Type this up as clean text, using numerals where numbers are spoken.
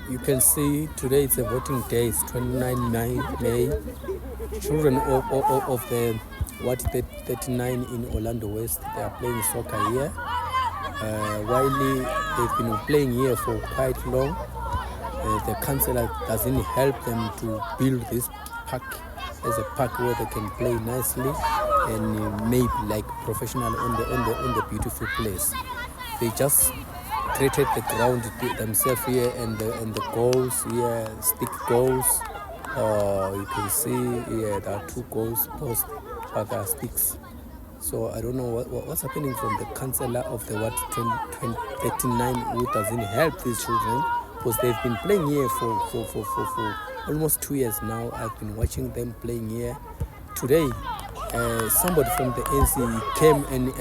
You can see today it's a voting day. It's 29 May. Children of the 39 in Orlando West, they are playing soccer here. While they've been playing here for quite long, the councillor doesn't help them to build this park as a park where they can play nicely and maybe like professional on the beautiful place. They just created the ground themselves here, and the goals here, stick goals. You can see here there are 2 goals posts, but there are sticks. So I don't know what's happening from the councillor of the 39 who doesn't help these children, because they've been playing here for almost 2 years now. I've been watching them playing here. Today, somebody from the ANC came and